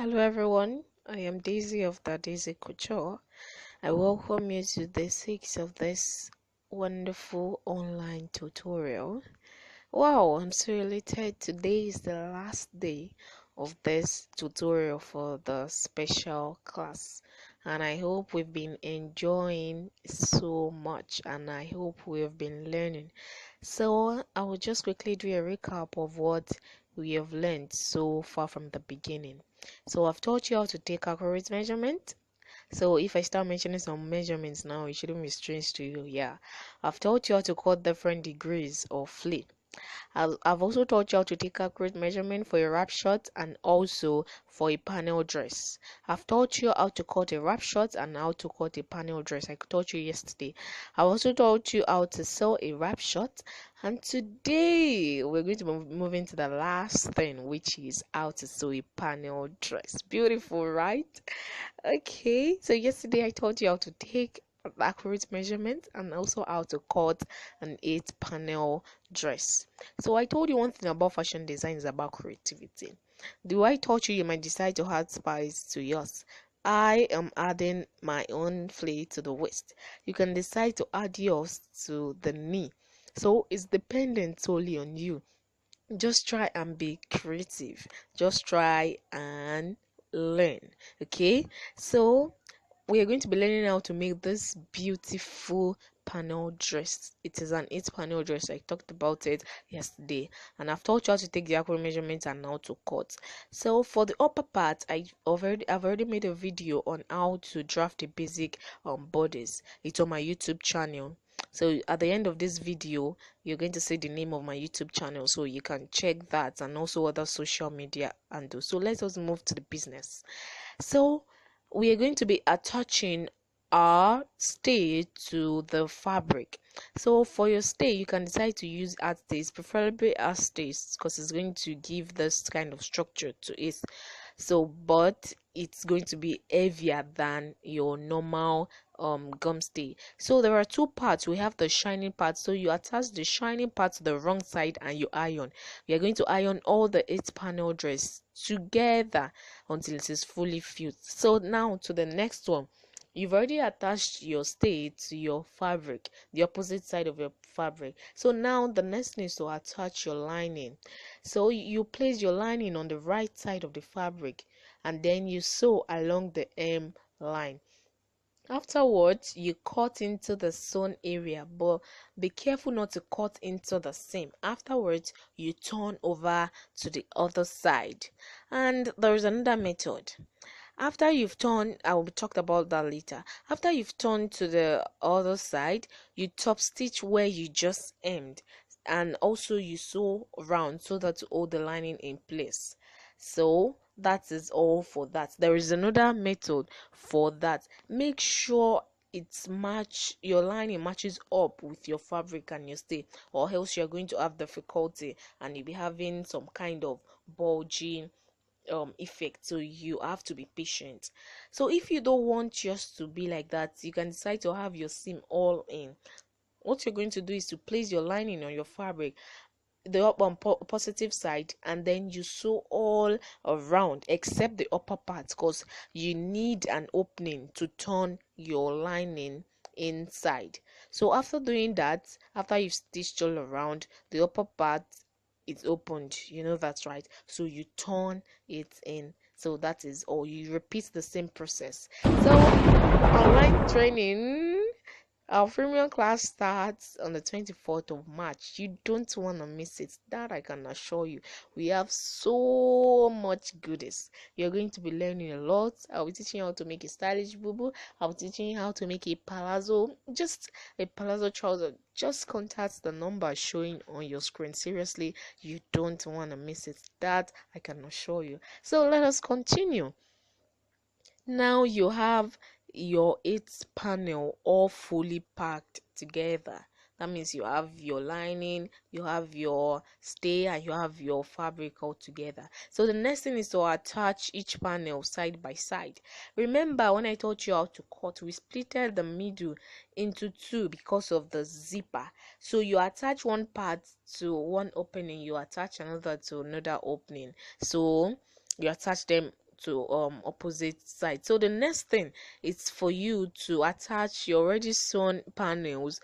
Hello everyone, I am Daisy of the Daisy Couture. I welcome you to day 6 of this wonderful online tutorial. Wow, I'm so elated. Today is the last day of this tutorial for the special class, and I hope we've been enjoying so much, and I hope we've been learning. So I will just quickly do a recap of what we have learned so far from the beginning. So I've taught you how to take accurate measurement. So if I start mentioning some measurements now, it shouldn't be strange to you. Yeah, I've taught you how to cut different degrees of flea. I've also taught you how to take accurate measurement for a wrap shot and also for a panel dress. I've taught you how to cut a wrap shot and how to cut a panel dress. I taught you yesterday. I also taught you how to sew a wrap shot, and today we're going to be moving to the last thing, which is how to sew a panel dress. Beautiful, right? Okay, so yesterday I taught you how to take accurate measurement and also how to cut an 8 panel dress. So I told you one thing about fashion design is about creativity. The way I taught you, you might decide to add spice to yours. I am adding my own flea to the waist. You can decide to add yours to the knee. So it's dependent solely on you. Just try and be creative. Just try and learn. Okay, so we are going to be learning how to make this beautiful panel dress. It is an 8 panel dress. I talked about it yesterday, and I've taught you how to take the accurate measurements and how to cut. So for the upper part, I've already made a video on how to draft the basic bodies. It's on my YouTube channel. So at the end of this video, you're going to see the name of my YouTube channel, so you can check that, and also other social media handles. So let us move to the business. So we are going to be attaching our stay to the fabric. So for your stay, you can decide to use art stays, preferably art stays, because it's going to give this kind of structure to it. So but it's going to be heavier than your normal gum stay. So there are two parts. We have the shining part, so you attach the shining part to the wrong side and you iron. We are going to iron all the 8 panel dress together until it is fully filled. So now to the next one. You've already attached your stay to your fabric, the opposite side of your fabric. So now the next thing is to attach your lining. So you place your lining on the right side of the fabric, and then you sew along the hem line. Afterwards, you cut into the sewn area, but be careful not to cut into the seam. Afterwards, you turn over to the other side. And there is another method. After you've turned, I will talk about that later. After you've turned to the other side, you top stitch where you just hemmed, and also you sew around so that to hold the lining in place. So that is all for that. There is another method for that. Make sure your lining matches up with your fabric and your stay, or else you're going to have difficulty and you'll be having some kind of bulging effect. So you have to be patient. So if you don't want yours to be like that, you can decide to have your seam all in. What you're going to do is to place your lining on your fabric, the up on positive side, and then you sew all around except the upper part, because you need an opening to turn your lining inside. So after doing that, after you've stitched all around, the upper part is opened, that's right, so you turn it in. So that is all. You repeat the same process. So online training, our premium class starts on the 24th of March. You don't want to miss it. That I can assure you. We have so much goodies. You're going to be learning a lot. I'll be teaching you how to make a stylish boo. I'll be teaching you how to make a palazzo. Just a palazzo trouser. Just contact the number showing on your screen. Seriously, you don't want to miss it. That I can assure you. So let us continue. Now you have your 8 panel all fully packed together. That means you have your lining, you have your stay, and you have your fabric all together. So the next thing is to attach each panel side by side. Remember when I taught you how to cut, we splitted the middle into two because of the zipper. So you attach one part to one opening, you attach another to another opening. So you attach them to opposite side. So the next thing is for you to attach your already sewn panels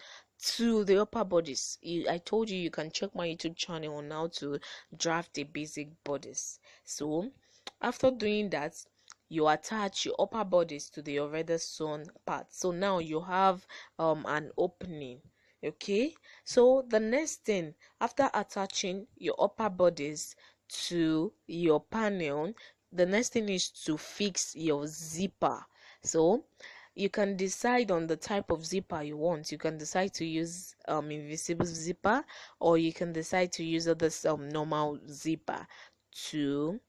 to the upper bodies. I told you can check my YouTube channel on how to draft a basic bodice. So after doing that, you attach your upper bodies to the already sewn part. So now you have an opening. Okay, so the next thing, after attaching your upper bodies to your panel, the next thing is to fix your zipper. So you can decide on the type of zipper you want. You can decide to use invisible zipper, or you can decide to use other normal zipper to.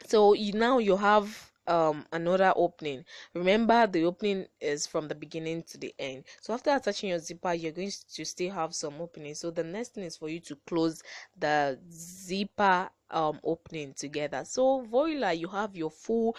So you have another opening. Remember, the opening is from the beginning to the end. So after attaching your zipper, you're going to still have some opening. So the next thing is for you to close the zipper opening together. So voila, you have your full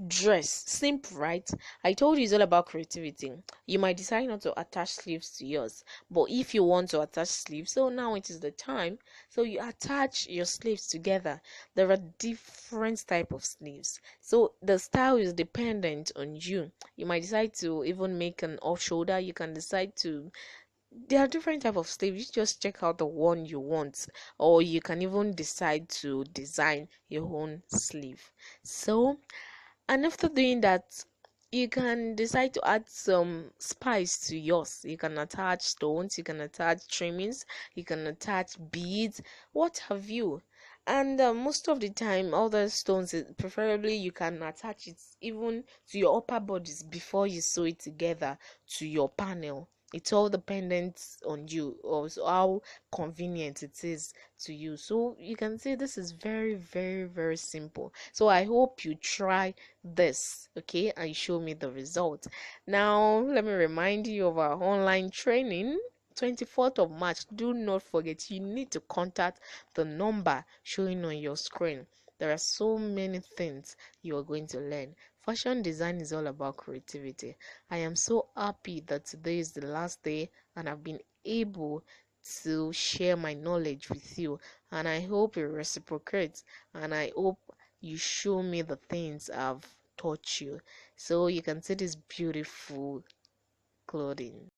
dress. Simple, right? I told you it's all about creativity. You might decide not to attach sleeves to yours, but if you want to attach sleeves, so now it is the time. So you attach your sleeves together. There are different type of sleeves, so the style is dependent on you. You might decide to even make an off shoulder. You can decide to, there are different type of sleeves. You just check out the one you want, or you can even decide to design your own sleeve. So, and after doing that, you can decide to add some spice to yours. You can attach stones, you can attach trimmings, you can attach beads, what have you. And most of the time, all the stones, preferably you can attach it even to your upper bodies before you sew it together to your panel. It's all dependent on you, or how convenient it is to you. So you can say this is very, very, very simple. So I hope you try this, okay, and show me the result. Now let me remind you of our online training, 24th of March. Do not forget, you need to contact the number showing on your screen. There are so many things you are going to learn. Fashion design is all about creativity. I am so happy that today is the last day and I've been able to share my knowledge with you, and I hope you reciprocate, and I hope you show me the things I've taught you, so you can see this beautiful clothing.